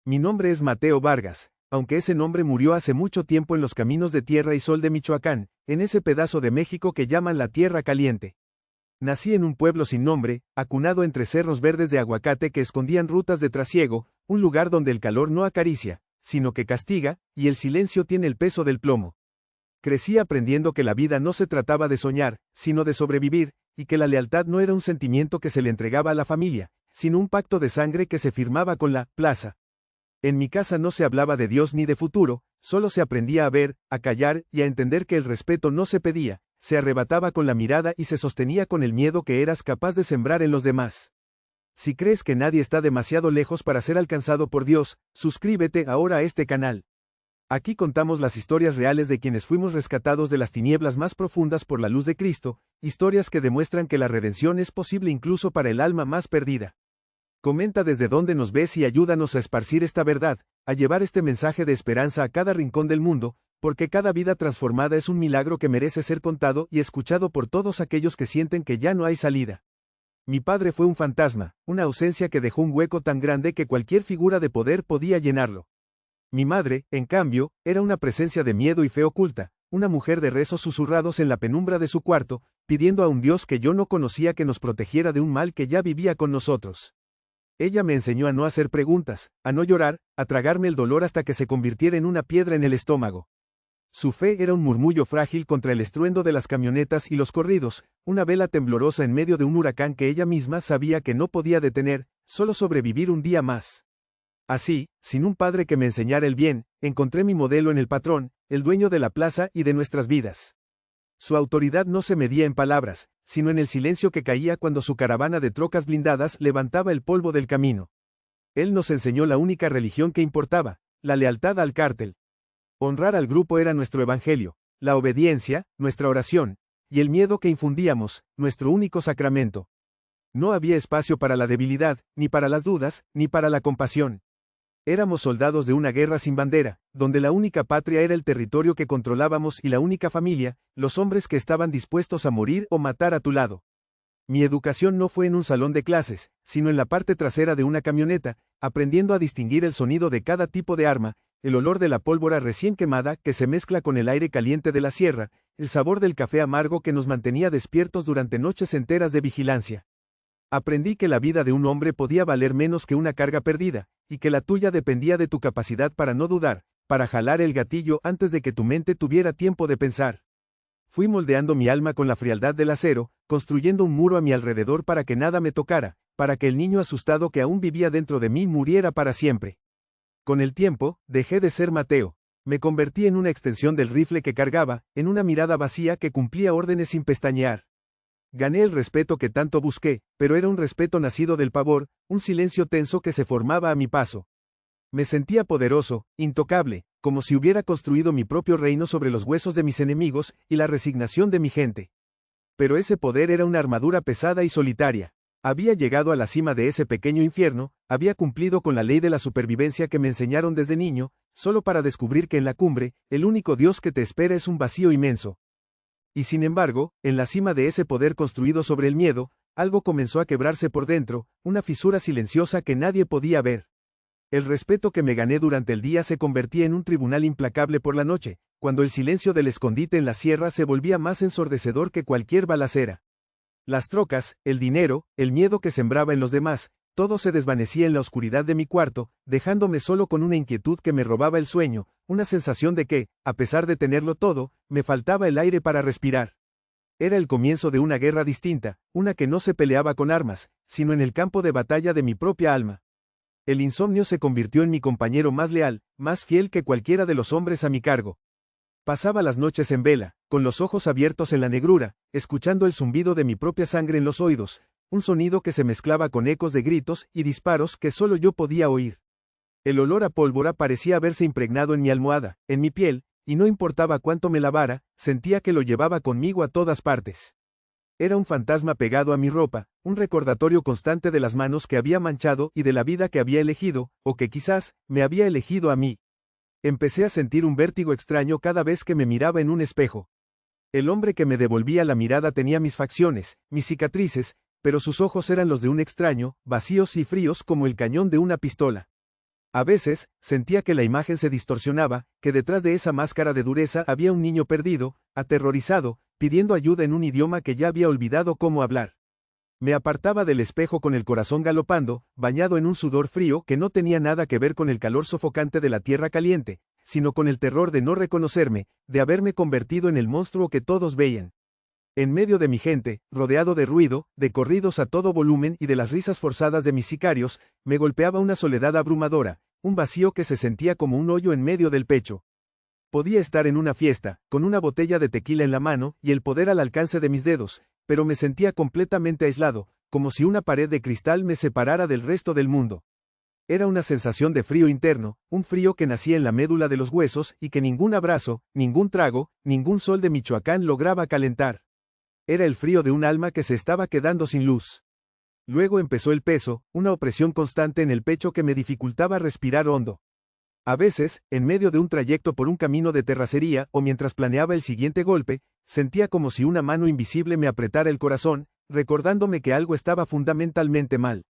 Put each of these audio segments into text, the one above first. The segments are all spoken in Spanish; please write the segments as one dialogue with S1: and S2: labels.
S1: Mi nombre es Mateo Vargas, aunque ese nombre murió hace mucho tiempo en los caminos de tierra y sol de Michoacán, en ese pedazo de México que llaman la Tierra Caliente. Nací en un pueblo sin nombre, acunado entre cerros verdes de aguacate que escondían rutas de trasiego, un lugar donde el calor no acaricia, sino que castiga, y el silencio tiene el peso del plomo. Crecí aprendiendo que la vida no se trataba de soñar, sino de sobrevivir, y que la lealtad no era un sentimiento que se le entregaba a la familia, sino un pacto de sangre que se firmaba con la plaza. En mi casa no se hablaba de Dios ni de futuro, solo se aprendía a ver, a callar y a entender que el respeto no se pedía, se arrebataba con la mirada y se sostenía con el miedo que eras capaz de sembrar en los demás. Si crees que nadie está demasiado lejos para ser alcanzado por Dios, suscríbete ahora a este canal. Aquí contamos las historias reales de quienes fuimos rescatados de las tinieblas más profundas por la luz de Cristo, historias que demuestran que la redención es posible incluso para el alma más perdida. Comenta desde dónde nos ves y ayúdanos a esparcir esta verdad, a llevar este mensaje de esperanza a cada rincón del mundo, porque cada vida transformada es un milagro que merece ser contado y escuchado por todos aquellos que sienten que ya no hay salida. Mi padre fue un fantasma, una ausencia que dejó un hueco tan grande que cualquier figura de poder podía llenarlo. Mi madre, en cambio, era una presencia de miedo y fe oculta, una mujer de rezos susurrados en la penumbra de su cuarto, pidiendo a un Dios que yo no conocía que nos protegiera de un mal que ya vivía con nosotros. Ella me enseñó a no hacer preguntas, a no llorar, a tragarme el dolor hasta que se convirtiera en una piedra en el estómago. Su fe era un murmullo frágil contra el estruendo de las camionetas y los corridos, una vela temblorosa en medio de un huracán que ella misma sabía que no podía detener, solo sobrevivir un día más. Así, sin un padre que me enseñara el bien, encontré mi modelo en el patrón, el dueño de la plaza y de nuestras vidas. Su autoridad no se medía en palabras, sino en el silencio que caía cuando su caravana de trocas blindadas levantaba el polvo del camino. Él nos enseñó la única religión que importaba, la lealtad al cártel. Honrar al grupo era nuestro evangelio, la obediencia, nuestra oración, y el miedo que infundíamos, nuestro único sacramento. No había espacio para la debilidad, ni para las dudas, ni para la compasión. Éramos soldados de una guerra sin bandera, donde la única patria era el territorio que controlábamos y la única familia, los hombres que estaban dispuestos a morir o matar a tu lado. Mi educación no fue en un salón de clases, sino en la parte trasera de una camioneta, aprendiendo a distinguir el sonido de cada tipo de arma, el olor de la pólvora recién quemada que se mezcla con el aire caliente de la sierra, el sabor del café amargo que nos mantenía despiertos durante noches enteras de vigilancia. Aprendí que la vida de un hombre podía valer menos que una carga perdida, y que la tuya dependía de tu capacidad para no dudar, para jalar el gatillo antes de que tu mente tuviera tiempo de pensar. Fui moldeando mi alma con la frialdad del acero, construyendo un muro a mi alrededor para que nada me tocara, para que el niño asustado que aún vivía dentro de mí muriera para siempre. Con el tiempo, dejé de ser Mateo. Me convertí en una extensión del rifle que cargaba, en una mirada vacía que cumplía órdenes sin pestañear. Gané el respeto que tanto busqué, pero era un respeto nacido del pavor, un silencio tenso que se formaba a mi paso. Me sentía poderoso, intocable, como si hubiera construido mi propio reino sobre los huesos de mis enemigos y la resignación de mi gente. Pero ese poder era una armadura pesada y solitaria. Había llegado a la cima de ese pequeño infierno, había cumplido con la ley de la supervivencia que me enseñaron desde niño, solo para descubrir que en la cumbre, el único Dios que te espera es un vacío inmenso. Y sin embargo, en la cima de ese poder construido sobre el miedo, algo comenzó a quebrarse por dentro, una fisura silenciosa que nadie podía ver. El respeto que me gané durante el día se convertía en un tribunal implacable por la noche, cuando el silencio del escondite en la sierra se volvía más ensordecedor que cualquier balacera. Las trocas, el dinero, el miedo que sembraba en los demás, todo se desvanecía en la oscuridad de mi cuarto, dejándome solo con una inquietud que me robaba el sueño, una sensación de que, a pesar de tenerlo todo, me faltaba el aire para respirar. Era el comienzo de una guerra distinta, una que no se peleaba con armas, sino en el campo de batalla de mi propia alma. El insomnio se convirtió en mi compañero más leal, más fiel que cualquiera de los hombres a mi cargo. Pasaba las noches en vela, con los ojos abiertos en la negrura, escuchando el zumbido de mi propia sangre en los oídos, un sonido que se mezclaba con ecos de gritos y disparos que solo yo podía oír. El olor a pólvora parecía haberse impregnado en mi almohada, en mi piel, y no importaba cuánto me lavara, sentía que lo llevaba conmigo a todas partes. Era un fantasma pegado a mi ropa, un recordatorio constante de las manos que había manchado y de la vida que había elegido, o que quizás, me había elegido a mí. Empecé a sentir un vértigo extraño cada vez que me miraba en un espejo. El hombre que me devolvía la mirada tenía mis facciones, mis cicatrices, pero sus ojos eran los de un extraño, vacíos y fríos como el cañón de una pistola. A veces, sentía que la imagen se distorsionaba, que detrás de esa máscara de dureza había un niño perdido, aterrorizado, pidiendo ayuda en un idioma que ya había olvidado cómo hablar. Me apartaba del espejo con el corazón galopando, bañado en un sudor frío que no tenía nada que ver con el calor sofocante de la tierra caliente, sino con el terror de no reconocerme, de haberme convertido en el monstruo que todos veían. En medio de mi gente, rodeado de ruido, de corridos a todo volumen y de las risas forzadas de mis sicarios, me golpeaba una soledad abrumadora, un vacío que se sentía como un hoyo en medio del pecho. Podía estar en una fiesta, con una botella de tequila en la mano y el poder al alcance de mis dedos, pero me sentía completamente aislado, como si una pared de cristal me separara del resto del mundo. Era una sensación de frío interno, un frío que nacía en la médula de los huesos y que ningún abrazo, ningún trago, ningún sol de Michoacán lograba calentar. Era el frío de un alma que se estaba quedando sin luz. Luego empezó el peso, una opresión constante en el pecho que me dificultaba respirar hondo. A veces, en medio de un trayecto por un camino de terracería o mientras planeaba el siguiente golpe, sentía como si una mano invisible me apretara el corazón, recordándome que algo estaba fundamentalmente mal.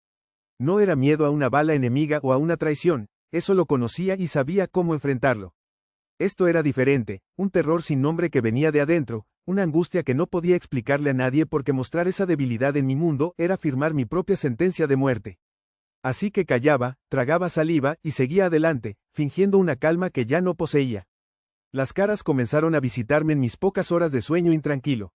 S1: No era miedo a una bala enemiga o a una traición, eso lo conocía y sabía cómo enfrentarlo. Esto era diferente, un terror sin nombre que venía de adentro, una angustia que no podía explicarle a nadie porque mostrar esa debilidad en mi mundo era firmar mi propia sentencia de muerte. Así que callaba, tragaba saliva y seguía adelante, fingiendo una calma que ya no poseía. Las caras comenzaron a visitarme en mis pocas horas de sueño intranquilo.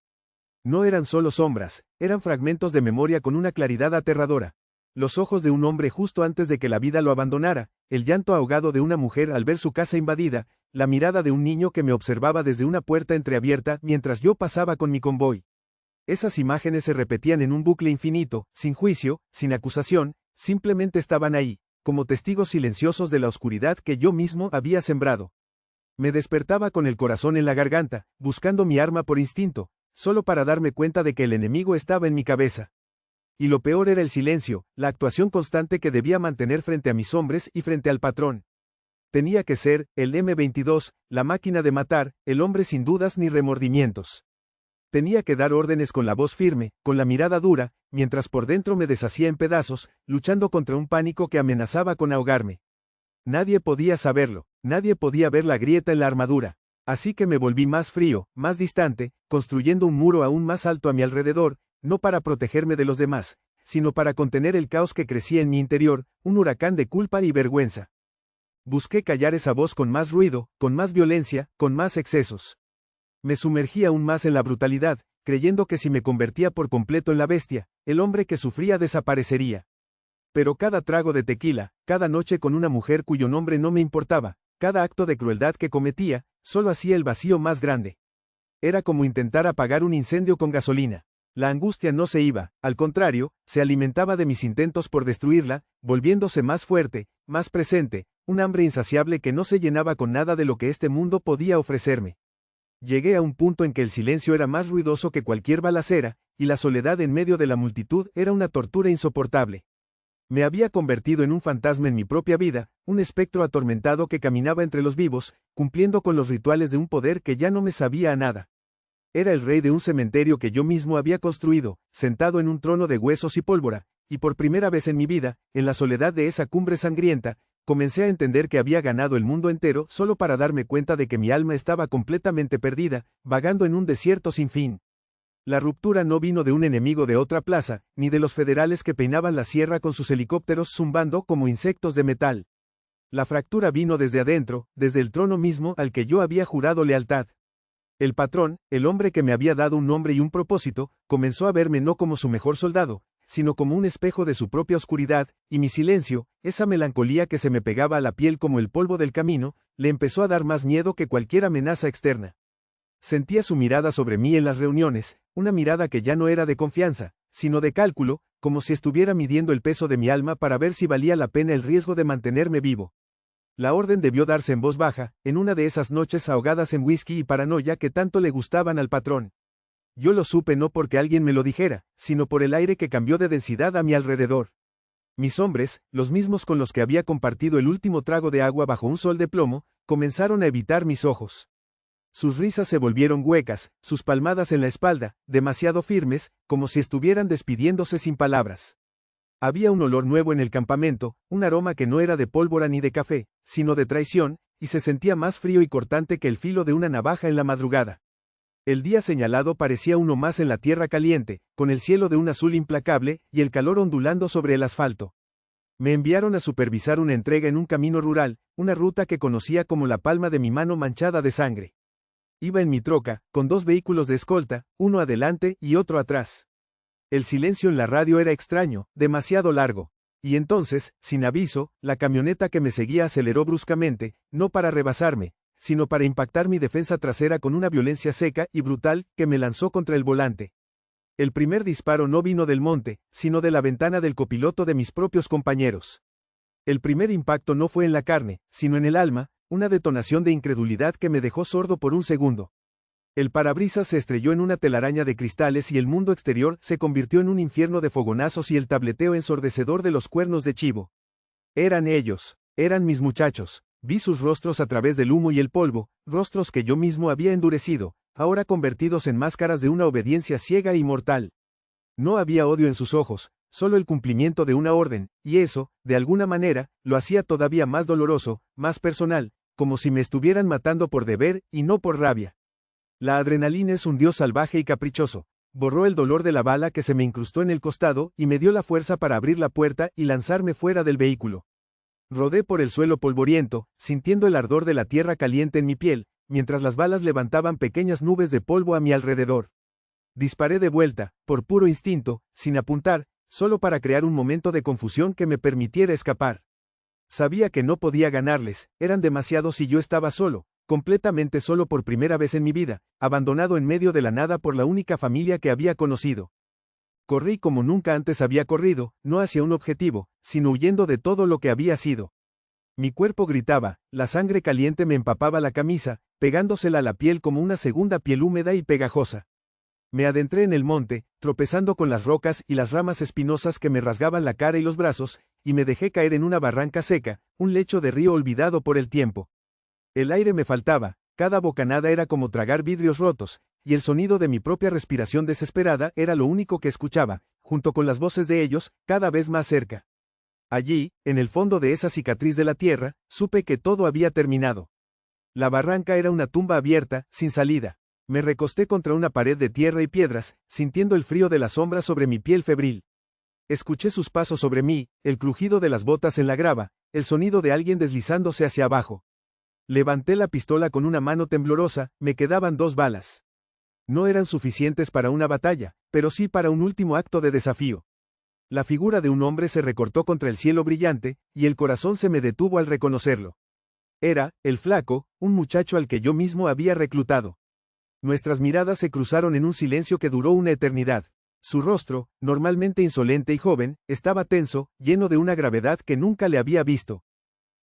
S1: No eran solo sombras, eran fragmentos de memoria con una claridad aterradora. Los ojos de un hombre justo antes de que la vida lo abandonara, el llanto ahogado de una mujer al ver su casa invadida, la mirada de un niño que me observaba desde una puerta entreabierta mientras yo pasaba con mi convoy. Esas imágenes se repetían en un bucle infinito, sin juicio, sin acusación, simplemente estaban ahí, como testigos silenciosos de la oscuridad que yo mismo había sembrado. Me despertaba con el corazón en la garganta, buscando mi arma por instinto, solo para darme cuenta de que el enemigo estaba en mi cabeza. Y lo peor era el silencio, la actuación constante que debía mantener frente a mis hombres y frente al patrón. Tenía que ser, el M-22, la máquina de matar, el hombre sin dudas ni remordimientos. Tenía que dar órdenes con la voz firme, con la mirada dura, mientras por dentro me deshacía en pedazos, luchando contra un pánico que amenazaba con ahogarme. Nadie podía saberlo, nadie podía ver la grieta en la armadura. Así que me volví más frío, más distante, construyendo un muro aún más alto a mi alrededor, no para protegerme de los demás, sino para contener el caos que crecía en mi interior, un huracán de culpa y vergüenza. Busqué callar esa voz con más ruido, con más violencia, con más excesos. Me sumergí aún más en la brutalidad, creyendo que si me convertía por completo en la bestia, el hombre que sufría desaparecería. Pero cada trago de tequila, cada noche con una mujer cuyo nombre no me importaba, cada acto de crueldad que cometía, solo hacía el vacío más grande. Era como intentar apagar un incendio con gasolina. La angustia no se iba, al contrario, se alimentaba de mis intentos por destruirla, volviéndose más fuerte, más presente, un hambre insaciable que no se llenaba con nada de lo que este mundo podía ofrecerme. Llegué a un punto en que el silencio era más ruidoso que cualquier balacera, y la soledad en medio de la multitud era una tortura insoportable. Me había convertido en un fantasma en mi propia vida, un espectro atormentado que caminaba entre los vivos, cumpliendo con los rituales de un poder que ya no me sabía a nada. Era el rey de un cementerio que yo mismo había construido, sentado en un trono de huesos y pólvora, y por primera vez en mi vida, en la soledad de esa cumbre sangrienta, comencé a entender que había ganado el mundo entero solo para darme cuenta de que mi alma estaba completamente perdida, vagando en un desierto sin fin. La ruptura no vino de un enemigo de otra plaza, ni de los federales que peinaban la sierra con sus helicópteros zumbando como insectos de metal. La fractura vino desde adentro, desde el trono mismo al que yo había jurado lealtad. El patrón, el hombre que me había dado un nombre y un propósito, comenzó a verme no como su mejor soldado, sino como un espejo de su propia oscuridad, y mi silencio, esa melancolía que se me pegaba a la piel como el polvo del camino, le empezó a dar más miedo que cualquier amenaza externa. Sentía su mirada sobre mí en las reuniones, una mirada que ya no era de confianza, sino de cálculo, como si estuviera midiendo el peso de mi alma para ver si valía la pena el riesgo de mantenerme vivo. La orden debió darse en voz baja, en una de esas noches ahogadas en whisky y paranoia que tanto le gustaban al patrón. Yo lo supe no porque alguien me lo dijera, sino por el aire que cambió de densidad a mi alrededor. Mis hombres, los mismos con los que había compartido el último trago de agua bajo un sol de plomo, comenzaron a evitar mis ojos. Sus risas se volvieron huecas, sus palmadas en la espalda, demasiado firmes, como si estuvieran despidiéndose sin palabras. Había un olor nuevo en el campamento, un aroma que no era de pólvora ni de café, sino de traición, y se sentía más frío y cortante que el filo de una navaja en la madrugada. El día señalado parecía uno más en la tierra caliente, con el cielo de un azul implacable y el calor ondulando sobre el asfalto. Me enviaron a supervisar una entrega en un camino rural, una ruta que conocía como la palma de mi mano manchada de sangre. Iba en mi troca, con 2 vehículos de escolta, uno adelante y otro atrás. El silencio en la radio era extraño, demasiado largo. Y entonces, sin aviso, la camioneta que me seguía aceleró bruscamente, no para rebasarme, sino para impactar mi defensa trasera con una violencia seca y brutal que me lanzó contra el volante. El primer disparo no vino del monte, sino de la ventana del copiloto de mis propios compañeros. El primer impacto no fue en la carne, sino en el alma, una detonación de incredulidad que me dejó sordo por un segundo. El parabrisas se estrelló en una telaraña de cristales y el mundo exterior se convirtió en un infierno de fogonazos y el tableteo ensordecedor de los cuernos de chivo. Eran ellos, eran mis muchachos. Vi sus rostros a través del humo y el polvo, rostros que yo mismo había endurecido, ahora convertidos en máscaras de una obediencia ciega y mortal. No había odio en sus ojos, solo el cumplimiento de una orden, y eso, de alguna manera, lo hacía todavía más doloroso, más personal, como si me estuvieran matando por deber y no por rabia. La adrenalina es un dios salvaje y caprichoso. Borró el dolor de la bala que se me incrustó en el costado y me dio la fuerza para abrir la puerta y lanzarme fuera del vehículo. Rodé por el suelo polvoriento, sintiendo el ardor de la tierra caliente en mi piel, mientras las balas levantaban pequeñas nubes de polvo a mi alrededor. Disparé de vuelta, por puro instinto, sin apuntar, solo para crear un momento de confusión que me permitiera escapar. Sabía que no podía ganarles, eran demasiados y yo estaba solo, completamente solo por primera vez en mi vida, abandonado en medio de la nada por la única familia que había conocido. Corrí como nunca antes había corrido, no hacia un objetivo, sino huyendo de todo lo que había sido. Mi cuerpo gritaba, la sangre caliente me empapaba la camisa, pegándosela a la piel como una segunda piel húmeda y pegajosa. Me adentré en el monte, tropezando con las rocas y las ramas espinosas que me rasgaban la cara y los brazos, y me dejé caer en una barranca seca, un lecho de río olvidado por el tiempo. El aire me faltaba, cada bocanada era como tragar vidrios rotos, y el sonido de mi propia respiración desesperada era lo único que escuchaba, junto con las voces de ellos, cada vez más cerca. Allí, en el fondo de esa cicatriz de la tierra, supe que todo había terminado. La barranca era una tumba abierta, sin salida. Me recosté contra una pared de tierra y piedras, sintiendo el frío de la sombra sobre mi piel febril. Escuché sus pasos sobre mí, el crujido de las botas en la grava, el sonido de alguien deslizándose hacia abajo. Levanté la pistola con una mano temblorosa, me quedaban 2 balas. No eran suficientes para una batalla, pero sí para un último acto de desafío. La figura de un hombre se recortó contra el cielo brillante, y el corazón se me detuvo al reconocerlo. Era, el flaco, un muchacho al que yo mismo había reclutado. Nuestras miradas se cruzaron en un silencio que duró una eternidad. Su rostro, normalmente insolente y joven, estaba tenso, lleno de una gravedad que nunca le había visto.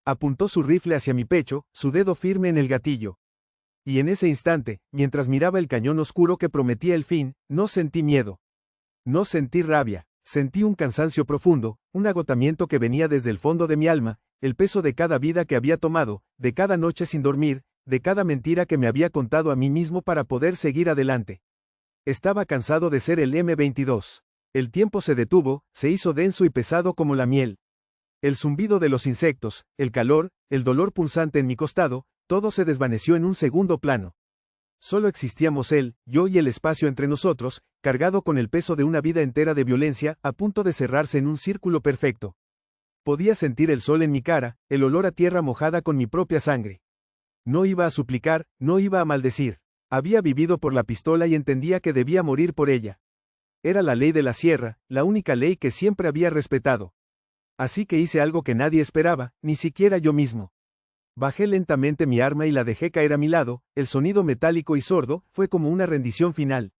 S1: Apuntó su rifle hacia mi pecho, su dedo firme en el gatillo. Y en ese instante, mientras miraba el cañón oscuro que prometía el fin, no sentí miedo. No sentí rabia, sentí un cansancio profundo, un agotamiento que venía desde el fondo de mi alma, el peso de cada vida que había tomado, de cada noche sin dormir, de cada mentira que me había contado a mí mismo para poder seguir adelante. Estaba cansado de ser el M-22. El tiempo se detuvo, se hizo denso y pesado como la miel. El zumbido de los insectos, el calor, el dolor punzante en mi costado, todo se desvaneció en un segundo plano. Solo existíamos él, yo y el espacio entre nosotros, cargado con el peso de una vida entera de violencia, a punto de cerrarse en un círculo perfecto. Podía sentir el sol en mi cara, el olor a tierra mojada con mi propia sangre. No iba a suplicar, no iba a maldecir. Había vivido por la pistola y entendía que debía morir por ella. Era la ley de la sierra, la única ley que siempre había respetado. Así que hice algo que nadie esperaba, ni siquiera yo mismo. Bajé lentamente mi arma y la dejé caer a mi lado, el sonido metálico y sordo fue como una rendición final.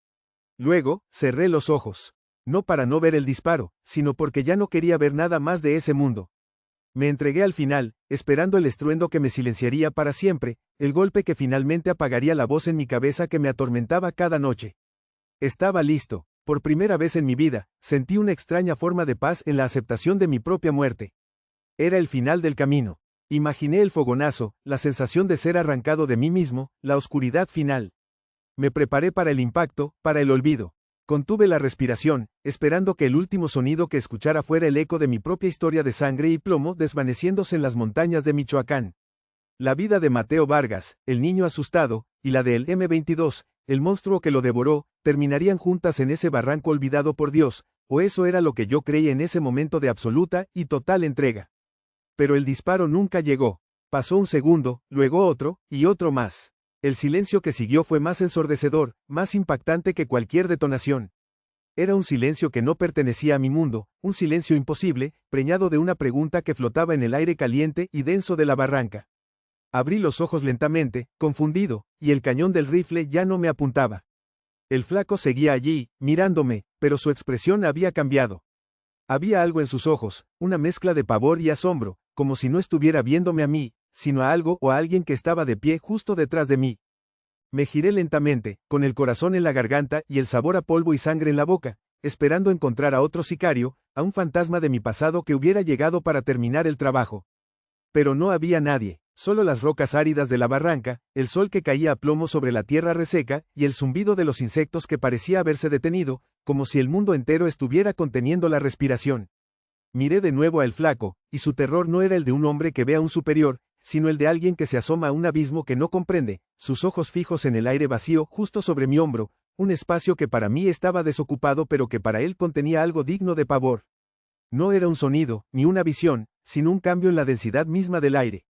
S1: Luego, cerré los ojos. No para no ver el disparo, sino porque ya no quería ver nada más de ese mundo. Me entregué al final, esperando el estruendo que me silenciaría para siempre, el golpe que finalmente apagaría la voz en mi cabeza que me atormentaba cada noche. Estaba listo. Por primera vez en mi vida, sentí una extraña forma de paz en la aceptación de mi propia muerte. Era el final del camino. Imaginé el fogonazo, la sensación de ser arrancado de mí mismo, la oscuridad final. Me preparé para el impacto, para el olvido. Contuve la respiración, esperando que el último sonido que escuchara fuera el eco de mi propia historia de sangre y plomo desvaneciéndose en las montañas de Michoacán. La vida de Mateo Vargas, el niño asustado, y la del M22, el monstruo que lo devoró, terminarían juntas en ese barranco olvidado por Dios, o eso era lo que yo creía en ese momento de absoluta y total entrega. Pero el disparo nunca llegó. Pasó un segundo, luego otro, y otro más. El silencio que siguió fue más ensordecedor, más impactante que cualquier detonación. Era un silencio que no pertenecía a mi mundo, un silencio imposible, preñado de una pregunta que flotaba en el aire caliente y denso de la barranca. Abrí los ojos lentamente, confundido, y el cañón del rifle ya no me apuntaba. El flaco seguía allí, mirándome, pero su expresión había cambiado. Había algo en sus ojos, una mezcla de pavor y asombro, como si no estuviera viéndome a mí, sino a algo o a alguien que estaba de pie justo detrás de mí. Me giré lentamente, con el corazón en la garganta y el sabor a polvo y sangre en la boca, esperando encontrar a otro sicario, a un fantasma de mi pasado que hubiera llegado para terminar el trabajo. Pero no había nadie, solo las rocas áridas de la barranca, el sol que caía a plomo sobre la tierra reseca y el zumbido de los insectos que parecía haberse detenido, como si el mundo entero estuviera conteniendo la respiración. Miré de nuevo al flaco, y su terror no era el de un hombre que ve a un superior, sino el de alguien que se asoma a un abismo que no comprende, sus ojos fijos en el aire vacío justo sobre mi hombro, un espacio que para mí estaba desocupado pero que para él contenía algo digno de pavor. No era un sonido, ni una visión, sino un cambio en la densidad misma del aire.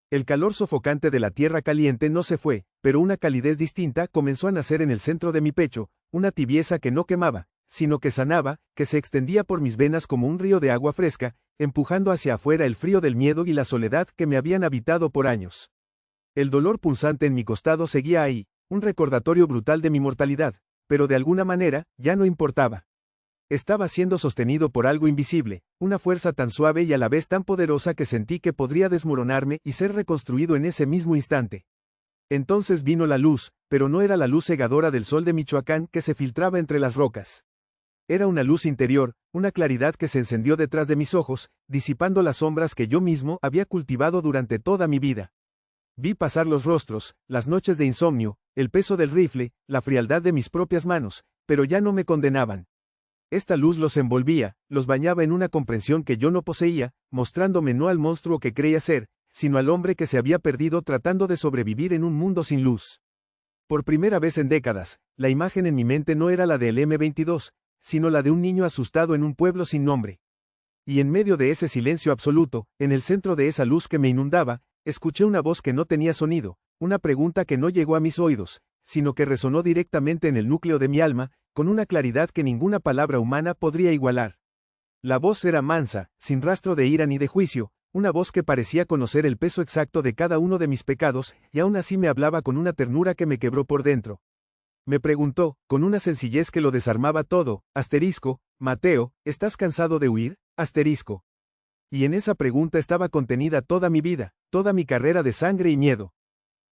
S1: El calor sofocante de la tierra caliente no se fue, pero una calidez distinta comenzó a nacer en el centro de mi pecho, una tibieza que no quemaba, sino que sanaba, que se extendía por mis venas como un río de agua fresca, empujando hacia afuera el frío del miedo y la soledad que me habían habitado por años. El dolor pulsante en mi costado seguía ahí, un recordatorio brutal de mi mortalidad, pero de alguna manera, ya no importaba. Estaba siendo sostenido por algo invisible, una fuerza tan suave y a la vez tan poderosa que sentí que podría desmoronarme y ser reconstruido en ese mismo instante. Entonces vino la luz, pero no era la luz cegadora del sol de Michoacán que se filtraba entre las rocas. Era una luz interior, una claridad que se encendió detrás de mis ojos, disipando las sombras que yo mismo había cultivado durante toda mi vida. Vi pasar los rostros, las noches de insomnio, el peso del rifle, la frialdad de mis propias manos, pero ya no me condenaban. Esta luz los envolvía, los bañaba en una comprensión que yo no poseía, mostrándome no al monstruo que creía ser, sino al hombre que se había perdido tratando de sobrevivir en un mundo sin luz. Por primera vez en décadas, la imagen en mi mente no era la del M22, sino la de un niño asustado en un pueblo sin nombre. Y en medio de ese silencio absoluto, en el centro de esa luz que me inundaba, escuché una voz que no tenía sonido, una pregunta que no llegó a mis oídos, sino que resonó directamente en el núcleo de mi alma, con una claridad que ninguna palabra humana podría igualar. La voz era mansa, sin rastro de ira ni de juicio, una voz que parecía conocer el peso exacto de cada uno de mis pecados, y aún así me hablaba con una ternura que me quebró por dentro. Me preguntó, con una sencillez que lo desarmaba todo, Mateo, ¿estás cansado de huir? Y en esa pregunta estaba contenida toda mi vida, toda mi carrera de sangre y miedo.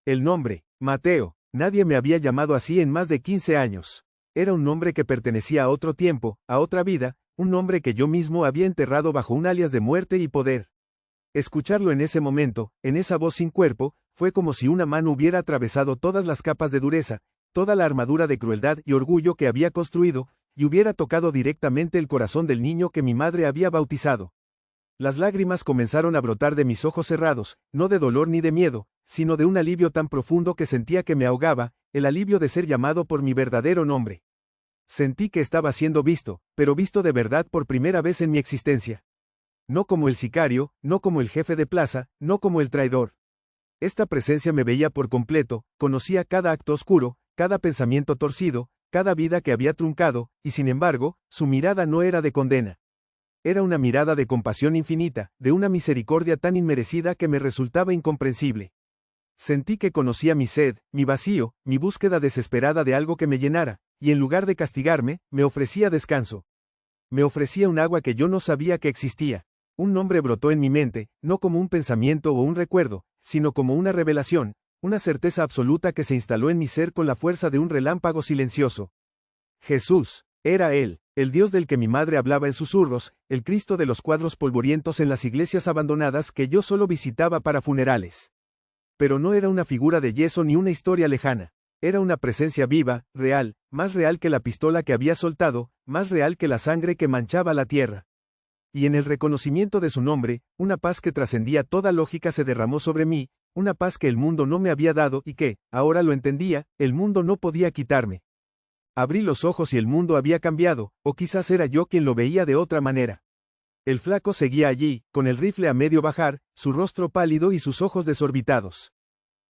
S1: El nombre, Mateo, nadie me había llamado así en más de 15 años. Era un nombre que pertenecía a otro tiempo, a otra vida, un nombre que yo mismo había enterrado bajo un alias de muerte y poder. Escucharlo en ese momento, en esa voz sin cuerpo, fue como si una mano hubiera atravesado todas las capas de dureza, toda la armadura de crueldad y orgullo que había construido, y hubiera tocado directamente el corazón del niño que mi madre había bautizado. Las lágrimas comenzaron a brotar de mis ojos cerrados, no de dolor ni de miedo, sino de un alivio tan profundo que sentía que me ahogaba, el alivio de ser llamado por mi verdadero nombre. Sentí que estaba siendo visto, pero visto de verdad por primera vez en mi existencia. No como el sicario, no como el jefe de plaza, no como el traidor. Esta presencia me veía por completo, conocía cada acto oscuro, cada pensamiento torcido, cada vida que había truncado, y sin embargo, su mirada no era de condena. Era una mirada de compasión infinita, de una misericordia tan inmerecida que me resultaba incomprensible. Sentí que conocía mi sed, mi vacío, mi búsqueda desesperada de algo que me llenara, y en lugar de castigarme, me ofrecía descanso. Me ofrecía un agua que yo no sabía que existía. Un nombre brotó en mi mente, no como un pensamiento o un recuerdo, sino como una revelación, una certeza absoluta que se instaló en mi ser con la fuerza de un relámpago silencioso. Jesús, era Él, el Dios del que mi madre hablaba en susurros, el Cristo de los cuadros polvorientos en las iglesias abandonadas que yo solo visitaba para funerales. Pero no era una figura de yeso ni una historia lejana. Era una presencia viva, real, más real que la pistola que había soltado, más real que la sangre que manchaba la tierra. Y en el reconocimiento de su nombre, una paz que trascendía toda lógica se derramó sobre mí, una paz que el mundo no me había dado y que, ahora lo entendía, el mundo no podía quitarme. Abrí los ojos y el mundo había cambiado, o quizás era yo quien lo veía de otra manera. El flaco seguía allí, con el rifle a medio bajar, su rostro pálido y sus ojos desorbitados.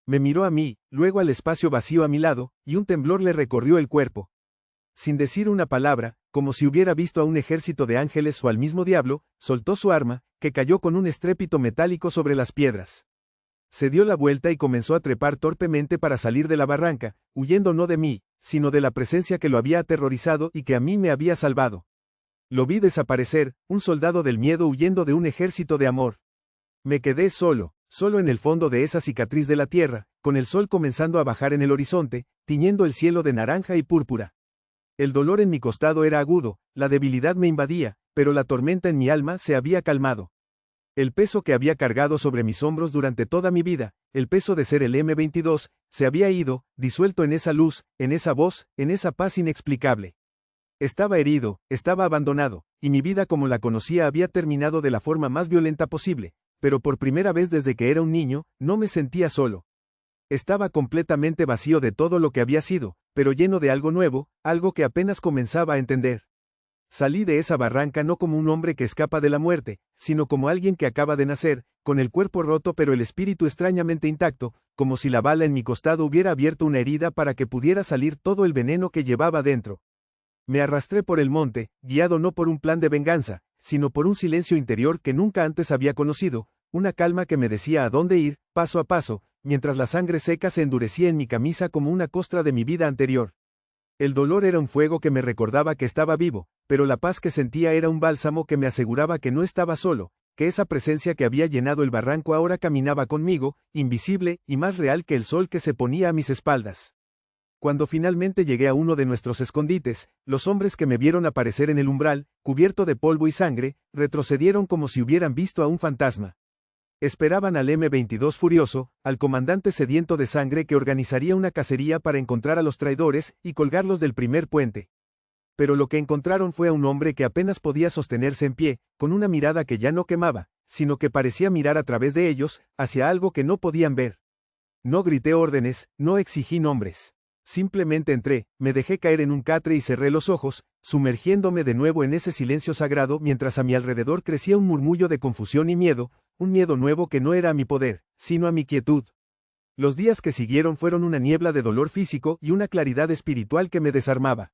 S1: Me miró a mí, luego al espacio vacío a mi lado, y un temblor le recorrió el cuerpo. Sin decir una palabra, como si hubiera visto a un ejército de ángeles o al mismo diablo, soltó su arma, que cayó con un estrépito metálico sobre las piedras. Se dio la vuelta y comenzó a trepar torpemente para salir de la barranca, huyendo no de mí, sino de la presencia que lo había aterrorizado y que a mí me había salvado. Lo vi desaparecer, un soldado del miedo huyendo de un ejército de amor. Me quedé solo en el fondo de esa cicatriz de la tierra, con el sol comenzando a bajar en el horizonte, tiñendo el cielo de naranja y púrpura. El dolor en mi costado era agudo, la debilidad me invadía, pero la tormenta en mi alma se había calmado. El peso que había cargado sobre mis hombros durante toda mi vida, el peso de ser el M-22, se había ido, disuelto en esa luz, en esa voz, en esa paz inexplicable. Estaba herido, estaba abandonado, y mi vida como la conocía había terminado de la forma más violenta posible, pero por primera vez desde que era un niño, no me sentía solo. Estaba completamente vacío de todo lo que había sido, pero lleno de algo nuevo, algo que apenas comenzaba a entender. Salí de esa barranca no como un hombre que escapa de la muerte, sino como alguien que acaba de nacer, con el cuerpo roto pero el espíritu extrañamente intacto, como si la bala en mi costado hubiera abierto una herida para que pudiera salir todo el veneno que llevaba dentro. Me arrastré por el monte, guiado no por un plan de venganza, sino por un silencio interior que nunca antes había conocido, una calma que me decía a dónde ir, paso a paso, mientras la sangre seca se endurecía en mi camisa como una costra de mi vida anterior. El dolor era un fuego que me recordaba que estaba vivo, pero la paz que sentía era un bálsamo que me aseguraba que no estaba solo, que esa presencia que había llenado el barranco ahora caminaba conmigo, invisible y más real que el sol que se ponía a mis espaldas. Cuando finalmente llegué a uno de nuestros escondites, los hombres que me vieron aparecer en el umbral, cubierto de polvo y sangre, retrocedieron como si hubieran visto a un fantasma. Esperaban al M-22 furioso, al comandante sediento de sangre que organizaría una cacería para encontrar a los traidores y colgarlos del primer puente. Pero lo que encontraron fue a un hombre que apenas podía sostenerse en pie, con una mirada que ya no quemaba, sino que parecía mirar a través de ellos, hacia algo que no podían ver. No grité órdenes, no exigí nombres. Simplemente entré, me dejé caer en un catre y cerré los ojos, sumergiéndome de nuevo en ese silencio sagrado mientras a mi alrededor crecía un murmullo de confusión y miedo, un miedo nuevo que no era a mi poder, sino a mi quietud. Los días que siguieron fueron una niebla de dolor físico y una claridad espiritual que me desarmaba.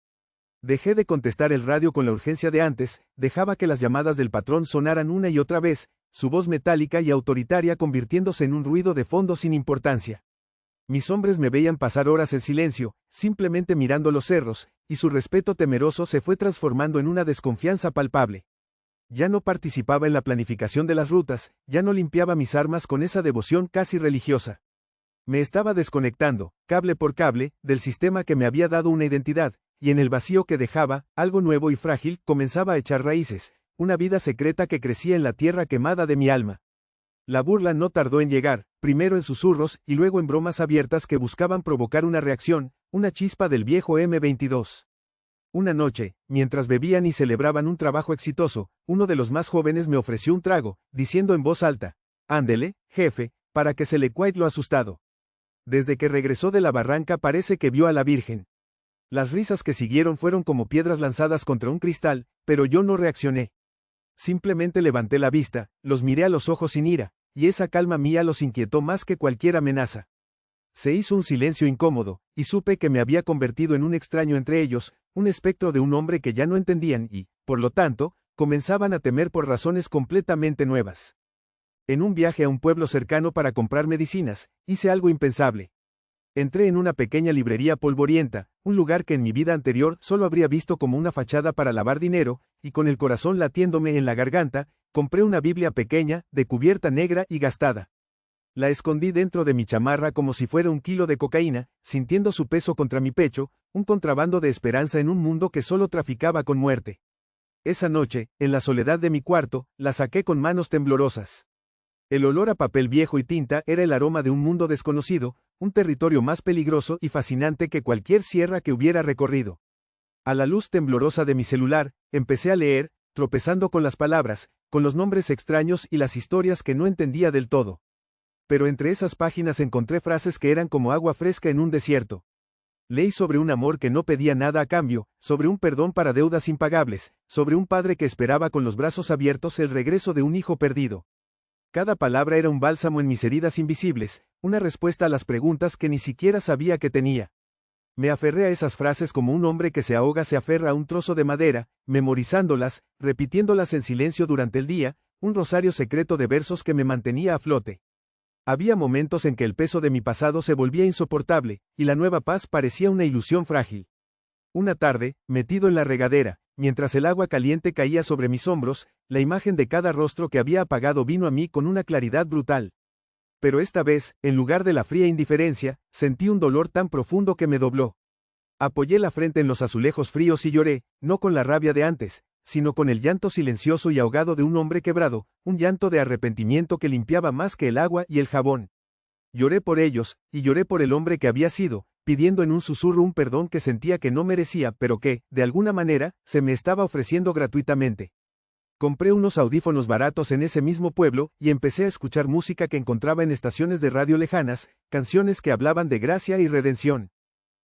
S1: Dejé de contestar el radio con la urgencia de antes, dejaba que las llamadas del patrón sonaran una y otra vez, su voz metálica y autoritaria convirtiéndose en un ruido de fondo sin importancia. Mis hombres me veían pasar horas en silencio, simplemente mirando los cerros, y su respeto temeroso se fue transformando en una desconfianza palpable. Ya no participaba en la planificación de las rutas, ya no limpiaba mis armas con esa devoción casi religiosa. Me estaba desconectando, cable por cable, del sistema que me había dado una identidad, y en el vacío que dejaba, algo nuevo y frágil comenzaba a echar raíces, una vida secreta que crecía en la tierra quemada de mi alma. La burla no tardó en llegar, primero en susurros y luego en bromas abiertas que buscaban provocar una reacción, una chispa del viejo M-22. Una noche, mientras bebían y celebraban un trabajo exitoso, uno de los más jóvenes me ofreció un trago, diciendo en voz alta: «Ándele, jefe, para que se le cuite lo asustado». Desde que regresó de la barranca parece que vio a la Virgen. Las risas que siguieron fueron como piedras lanzadas contra un cristal, pero yo no reaccioné. Simplemente levanté la vista, los miré a los ojos sin ira, y esa calma mía los inquietó más que cualquier amenaza. Se hizo un silencio incómodo, y supe que me había convertido en un extraño entre ellos, un espectro de un hombre que ya no entendían y, por lo tanto, comenzaban a temer por razones completamente nuevas. En un viaje a un pueblo cercano para comprar medicinas, hice algo impensable. Entré en una pequeña librería polvorienta, un lugar que en mi vida anterior solo habría visto como una fachada para lavar dinero, y con el corazón latiéndome en la garganta, compré una Biblia pequeña, de cubierta negra y gastada. La escondí dentro de mi chamarra como si fuera un kilo de cocaína, sintiendo su peso contra mi pecho, un contrabando de esperanza en un mundo que solo traficaba con muerte. Esa noche, en la soledad de mi cuarto, la saqué con manos temblorosas. El olor a papel viejo y tinta era el aroma de un mundo desconocido, un territorio más peligroso y fascinante que cualquier sierra que hubiera recorrido. A la luz temblorosa de mi celular, empecé a leer, tropezando con las palabras, con los nombres extraños y las historias que no entendía del todo. Pero entre esas páginas encontré frases que eran como agua fresca en un desierto. Leí sobre un amor que no pedía nada a cambio, sobre un perdón para deudas impagables, sobre un padre que esperaba con los brazos abiertos el regreso de un hijo perdido. Cada palabra era un bálsamo en mis heridas invisibles, una respuesta a las preguntas que ni siquiera sabía que tenía. Me aferré a esas frases como un hombre que se ahoga se aferra a un trozo de madera, memorizándolas, repitiéndolas en silencio durante el día, un rosario secreto de versos que me mantenía a flote. Había momentos en que el peso de mi pasado se volvía insoportable, y la nueva paz parecía una ilusión frágil. Una tarde, metido en la regadera, mientras el agua caliente caía sobre mis hombros, la imagen de cada rostro que había apagado vino a mí con una claridad brutal. Pero esta vez, en lugar de la fría indiferencia, sentí un dolor tan profundo que me dobló. Apoyé la frente en los azulejos fríos y lloré, no con la rabia de antes, sino con el llanto silencioso y ahogado de un hombre quebrado, un llanto de arrepentimiento que limpiaba más que el agua y el jabón. Lloré por ellos, y lloré por el hombre que había sido, pidiendo en un susurro un perdón que sentía que no merecía, pero que, de alguna manera, se me estaba ofreciendo gratuitamente. Compré unos audífonos baratos en ese mismo pueblo, y empecé a escuchar música que encontraba en estaciones de radio lejanas, canciones que hablaban de gracia y redención.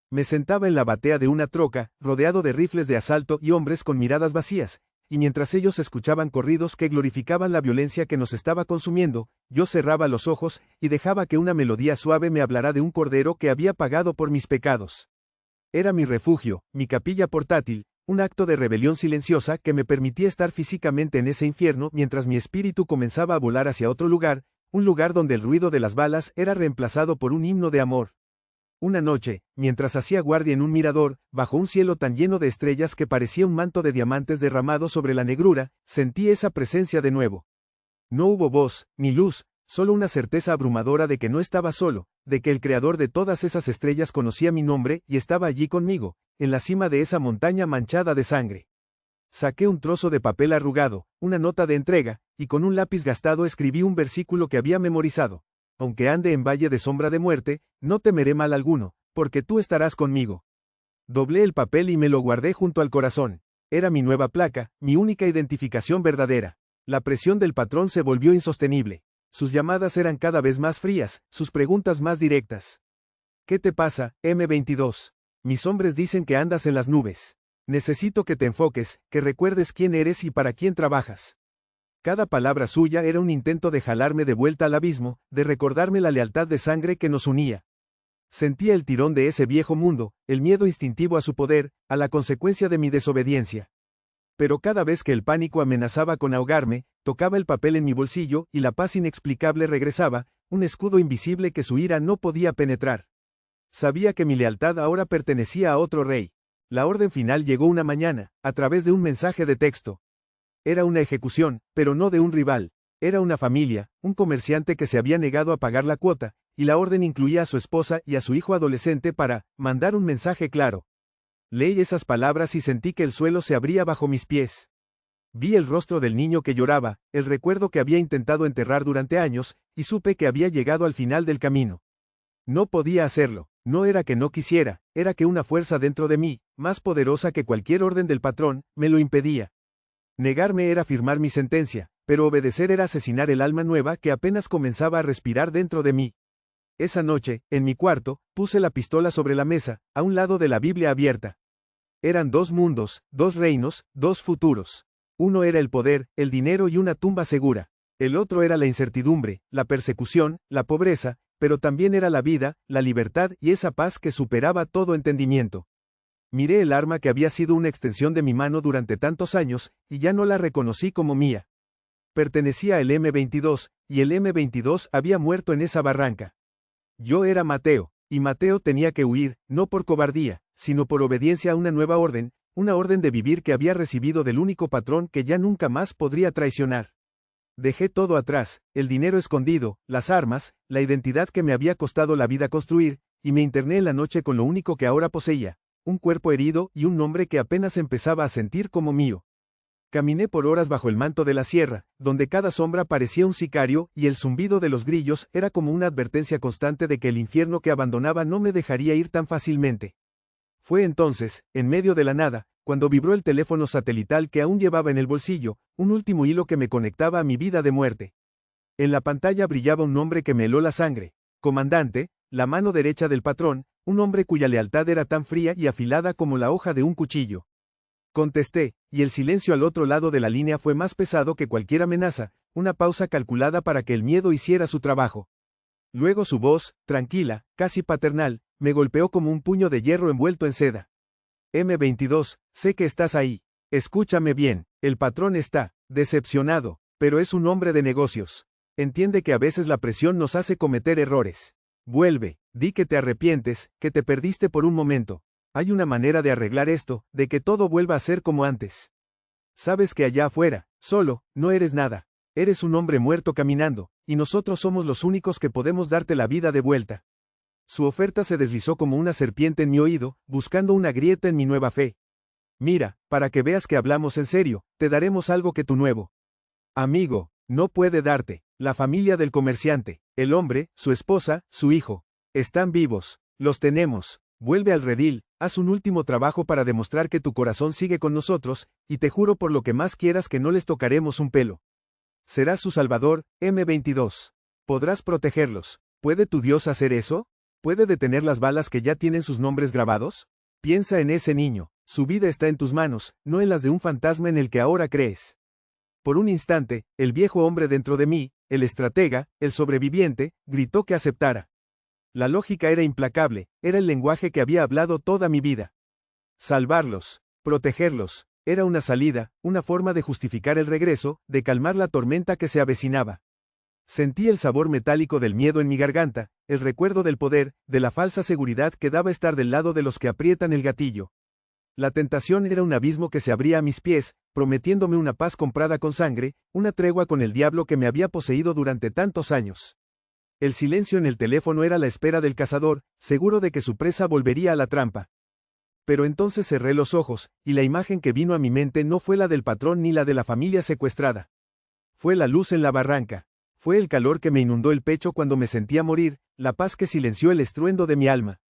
S1: Me sentaba en la batea de una troca, rodeado de rifles de asalto y hombres con miradas vacías, y mientras ellos escuchaban corridos que glorificaban la violencia que nos estaba consumiendo, yo cerraba los ojos, y dejaba que una melodía suave me hablara de un cordero que había pagado por mis pecados. Era mi refugio, mi capilla portátil, un acto de rebelión silenciosa que me permitía estar físicamente en ese infierno mientras mi espíritu comenzaba a volar hacia otro lugar, un lugar donde el ruido de las balas era reemplazado por un himno de amor. Una noche, mientras hacía guardia en un mirador, bajo un cielo tan lleno de estrellas que parecía un manto de diamantes derramado sobre la negrura, sentí esa presencia de nuevo. No hubo voz, ni luz, solo una certeza abrumadora de que no estaba solo, de que el creador de todas esas estrellas conocía mi nombre y estaba allí conmigo, en la cima de esa montaña manchada de sangre. Saqué un trozo de papel arrugado, una nota de entrega, y con un lápiz gastado escribí un versículo que había memorizado. Aunque ande en valle de sombra de muerte, no temeré mal alguno, porque tú estarás conmigo. Doblé el papel y me lo guardé junto al corazón. Era mi nueva placa, mi única identificación verdadera. La presión del patrón se volvió insostenible. Sus llamadas eran cada vez más frías, sus preguntas más directas. ¿Qué te pasa, M22? Mis hombres dicen que andas en las nubes. Necesito que te enfoques, que recuerdes quién eres y para quién trabajas. Cada palabra suya era un intento de jalarme de vuelta al abismo, de recordarme la lealtad de sangre que nos unía. Sentía el tirón de ese viejo mundo, el miedo instintivo a su poder, a la consecuencia de mi desobediencia. Pero cada vez que el pánico amenazaba con ahogarme, tocaba el papel en mi bolsillo y la paz inexplicable regresaba, un escudo invisible que su ira no podía penetrar. Sabía que mi lealtad ahora pertenecía a otro rey. La orden final llegó una mañana, a través de un mensaje de texto. Era una ejecución, pero no de un rival. Era una familia, un comerciante que se había negado a pagar la cuota, y la orden incluía a su esposa y a su hijo adolescente para mandar un mensaje claro. Leí esas palabras y sentí que el suelo se abría bajo mis pies. Vi el rostro del niño que lloraba, el recuerdo que había intentado enterrar durante años, y supe que había llegado al final del camino. No podía hacerlo, no era que no quisiera, era que una fuerza dentro de mí, más poderosa que cualquier orden del patrón, me lo impedía. Negarme era firmar mi sentencia, pero obedecer era asesinar el alma nueva que apenas comenzaba a respirar dentro de mí. Esa noche, en mi cuarto, puse la pistola sobre la mesa, a un lado de la Biblia abierta. Eran dos mundos, dos reinos, dos futuros. Uno era el poder, el dinero y una tumba segura. El otro era la incertidumbre, la persecución, la pobreza, pero también era la vida, la libertad y esa paz que superaba todo entendimiento. Miré el arma que había sido una extensión de mi mano durante tantos años, y ya no la reconocí como mía. Pertenecía al M22, y el M22 había muerto en esa barranca. Yo era Mateo, y Mateo tenía que huir, no por cobardía, sino por obediencia a una nueva orden, una orden de vivir que había recibido del único patrón que ya nunca más podría traicionar. Dejé todo atrás, el dinero escondido, las armas, la identidad que me había costado la vida construir, y me interné en la noche con lo único que ahora poseía. Un cuerpo herido y un nombre que apenas empezaba a sentir como mío. Caminé por horas bajo el manto de la sierra, donde cada sombra parecía un sicario, y el zumbido de los grillos era como una advertencia constante de que el infierno que abandonaba no me dejaría ir tan fácilmente. Fue entonces, en medio de la nada, cuando vibró el teléfono satelital que aún llevaba en el bolsillo, un último hilo que me conectaba a mi vida de muerte. En la pantalla brillaba un nombre que me heló la sangre. Comandante, la mano derecha del patrón, un hombre cuya lealtad era tan fría y afilada como la hoja de un cuchillo. Contesté, y el silencio al otro lado de la línea fue más pesado que cualquier amenaza, una pausa calculada para que el miedo hiciera su trabajo. Luego su voz, tranquila, casi paternal, me golpeó como un puño de hierro envuelto en seda. M22, sé que estás ahí. Escúchame bien, el patrón está decepcionado, pero es un hombre de negocios. Entiende que a veces la presión nos hace cometer errores. Vuelve, di que te arrepientes, que te perdiste por un momento. Hay una manera de arreglar esto, de que todo vuelva a ser como antes. Sabes que allá afuera, solo, no eres nada. Eres un hombre muerto caminando, y nosotros somos los únicos que podemos darte la vida de vuelta. Su oferta se deslizó como una serpiente en mi oído, buscando una grieta en mi nueva fe. Mira, para que veas que hablamos en serio, te daremos algo que tu nuevo amigo no puede darte. La familia del comerciante, el hombre, su esposa, su hijo. Están vivos. Los tenemos. Vuelve al redil, haz un último trabajo para demostrar que tu corazón sigue con nosotros, y te juro por lo que más quieras que no les tocaremos un pelo. Serás su salvador, M22. Podrás protegerlos. ¿Puede tu Dios hacer eso? ¿Puede detener las balas que ya tienen sus nombres grabados? Piensa en ese niño. Su vida está en tus manos, no en las de un fantasma en el que ahora crees. Por un instante, el viejo hombre dentro de mí, el estratega, el sobreviviente, gritó que aceptara. La lógica era implacable, era el lenguaje que había hablado toda mi vida. Salvarlos, protegerlos, era una salida, una forma de justificar el regreso, de calmar la tormenta que se avecinaba. Sentí el sabor metálico del miedo en mi garganta, el recuerdo del poder, de la falsa seguridad que daba estar del lado de los que aprietan el gatillo. La tentación era un abismo que se abría a mis pies, prometiéndome una paz comprada con sangre, una tregua con el diablo que me había poseído durante tantos años. El silencio en el teléfono era la espera del cazador, seguro de que su presa volvería a la trampa. Pero entonces cerré los ojos, y la imagen que vino a mi mente no fue la del patrón ni la de la familia secuestrada. Fue la luz en la barranca. Fue el calor que me inundó el pecho cuando me sentía morir, la paz que silenció el estruendo de mi alma.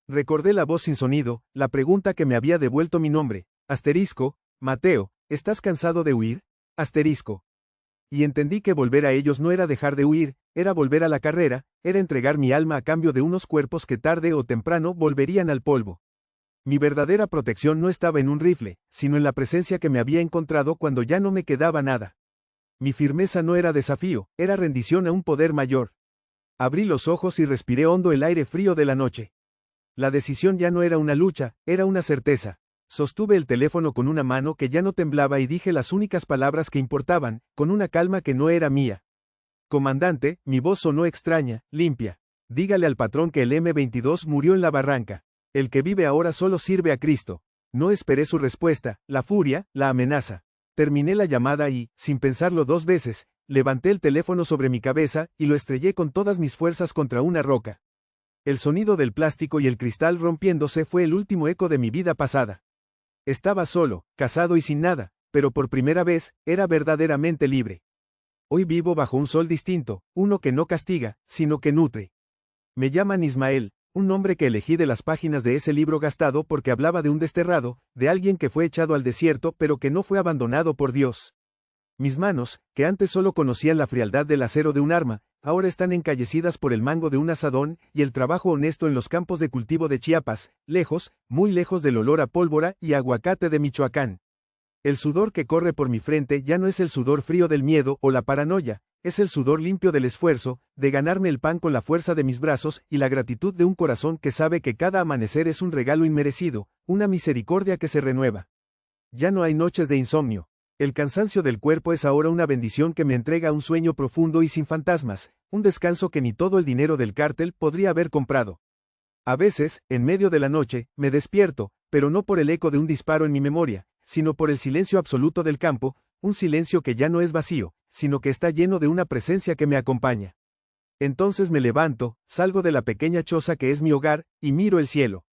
S1: Recordé la voz sin sonido, la pregunta que me había devuelto mi nombre. Asterisco, Mateo, ¿estás cansado de huir? Asterisco. Y entendí que volver a ellos no era dejar de huir, era volver a la carrera, era entregar mi alma a cambio de unos cuerpos que tarde o temprano volverían al polvo. Mi verdadera protección no estaba en un rifle, sino en la presencia que me había encontrado cuando ya no me quedaba nada. Mi firmeza no era desafío, era rendición a un poder mayor. Abrí los ojos y respiré hondo el aire frío de la noche. La decisión ya no era una lucha, era una certeza. Sostuve el teléfono con una mano que ya no temblaba y dije las únicas palabras que importaban, con una calma que no era mía. Comandante, mi voz sonó extraña, limpia. Dígale al patrón que el M22 murió en la barranca. El que vive ahora solo sirve a Cristo. No esperé su respuesta, la furia, la amenaza. Terminé la llamada y, sin pensarlo dos veces, levanté el teléfono sobre mi cabeza y lo estrellé con todas mis fuerzas contra una roca. El sonido del plástico y el cristal rompiéndose fue el último eco de mi vida pasada. Estaba solo, casado y sin nada, pero por primera vez, era verdaderamente libre. Hoy vivo bajo un sol distinto, uno que no castiga, sino que nutre. Me llaman Ismael, un nombre que elegí de las páginas de ese libro gastado porque hablaba de un desterrado, de alguien que fue echado al desierto pero que no fue abandonado por Dios. Mis manos, que antes solo conocían la frialdad del acero de un arma, ahora están encallecidas por el mango de un asadón y el trabajo honesto en los campos de cultivo de Chiapas, lejos, muy lejos del olor a pólvora y aguacate de Michoacán. El sudor que corre por mi frente ya no es el sudor frío del miedo o la paranoia, es el sudor limpio del esfuerzo, de ganarme el pan con la fuerza de mis brazos y la gratitud de un corazón que sabe que cada amanecer es un regalo inmerecido, una misericordia que se renueva. Ya no hay noches de insomnio. El cansancio del cuerpo es ahora una bendición que me entrega un sueño profundo y sin fantasmas, un descanso que ni todo el dinero del cártel podría haber comprado. A veces, en medio de la noche, me despierto, pero no por el eco de un disparo en mi memoria, sino por el silencio absoluto del campo, un silencio que ya no es vacío, sino que está lleno de una presencia que me acompaña. Entonces me levanto, salgo de la pequeña choza que es mi hogar, y miro el cielo.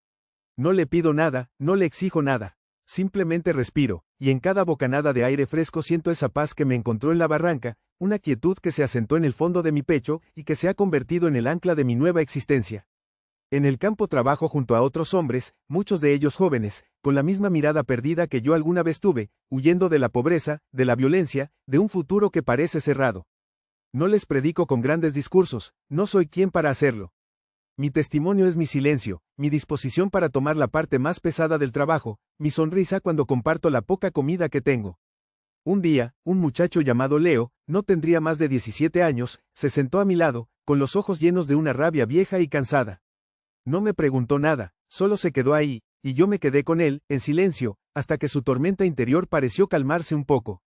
S1: No le pido nada, no le exijo nada. Simplemente respiro, y en cada bocanada de aire fresco siento esa paz que me encontró en la barranca, una quietud que se asentó en el fondo de mi pecho y que se ha convertido en el ancla de mi nueva existencia. En el campo trabajo junto a otros hombres, muchos de ellos jóvenes, con la misma mirada perdida que yo alguna vez tuve, huyendo de la pobreza, de la violencia, de un futuro que parece cerrado. No les predico con grandes discursos, no soy quien para hacerlo. Mi testimonio es mi silencio, mi disposición para tomar la parte más pesada del trabajo, mi sonrisa cuando comparto la poca comida que tengo. Un día, un muchacho llamado Leo, no tendría más de 17 años, se sentó a mi lado, con los ojos llenos de una rabia vieja y cansada. No me preguntó nada, solo se quedó ahí, y yo me quedé con él, en silencio, hasta que su tormenta interior pareció calmarse un poco.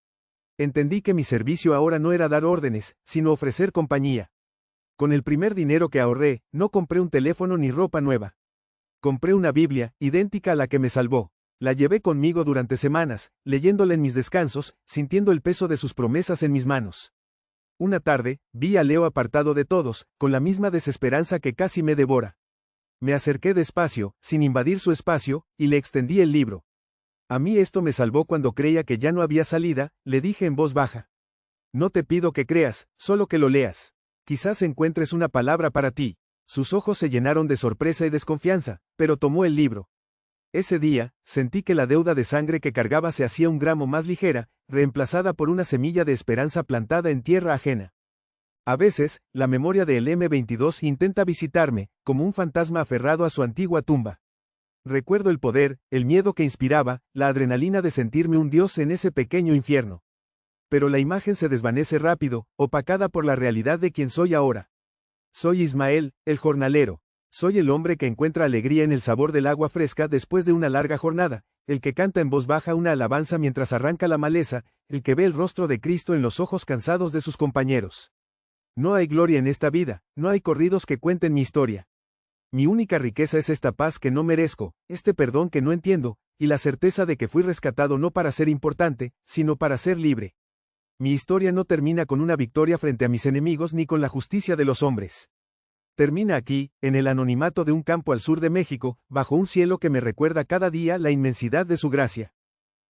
S1: Entendí que mi servicio ahora no era dar órdenes, sino ofrecer compañía. Con el primer dinero que ahorré, no compré un teléfono ni ropa nueva. Compré una Biblia, idéntica a la que me salvó. La llevé conmigo durante semanas, leyéndola en mis descansos, sintiendo el peso de sus promesas en mis manos. Una tarde, vi a Leo apartado de todos, con la misma desesperanza que casi me devora. Me acerqué despacio, sin invadir su espacio, y le extendí el libro. A mí esto me salvó cuando creía que ya no había salida, le dije en voz baja. No te pido que creas, solo que lo leas. Quizás encuentres una palabra para ti. Sus ojos se llenaron de sorpresa y desconfianza, pero tomó el libro. Ese día, sentí que la deuda de sangre que cargaba se hacía un gramo más ligera, reemplazada por una semilla de esperanza plantada en tierra ajena. A veces, la memoria del M22 intenta visitarme, como un fantasma aferrado a su antigua tumba. Recuerdo el poder, el miedo que inspiraba, la adrenalina de sentirme un dios en ese pequeño infierno. Pero la imagen se desvanece rápido, opacada por la realidad de quien soy ahora. Soy Ismael, el jornalero. Soy el hombre que encuentra alegría en el sabor del agua fresca después de una larga jornada, el que canta en voz baja una alabanza mientras arranca la maleza, el que ve el rostro de Cristo en los ojos cansados de sus compañeros. No hay gloria en esta vida, no hay corridos que cuenten mi historia. Mi única riqueza es esta paz que no merezco, este perdón que no entiendo, y la certeza de que fui rescatado no para ser importante, sino para ser libre. Mi historia no termina con una victoria frente a mis enemigos ni con la justicia de los hombres. Termina aquí, en el anonimato de un campo al sur de México, bajo un cielo que me recuerda cada día la inmensidad de su gracia.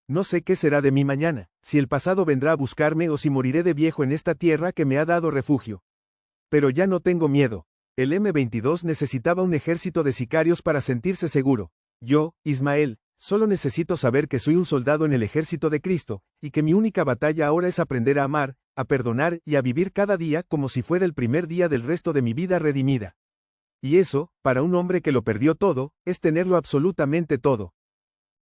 S1: No sé qué será de mí mañana, si el pasado vendrá a buscarme o si moriré de viejo en esta tierra que me ha dado refugio. Pero ya no tengo miedo. El M22 necesitaba un ejército de sicarios para sentirse seguro. Yo, Ismael, solo necesito saber que soy un soldado en el ejército de Cristo, y que mi única batalla ahora es aprender a amar, a perdonar y a vivir cada día como si fuera el primer día del resto de mi vida redimida. Y eso, para un hombre que lo perdió todo, es tenerlo absolutamente todo.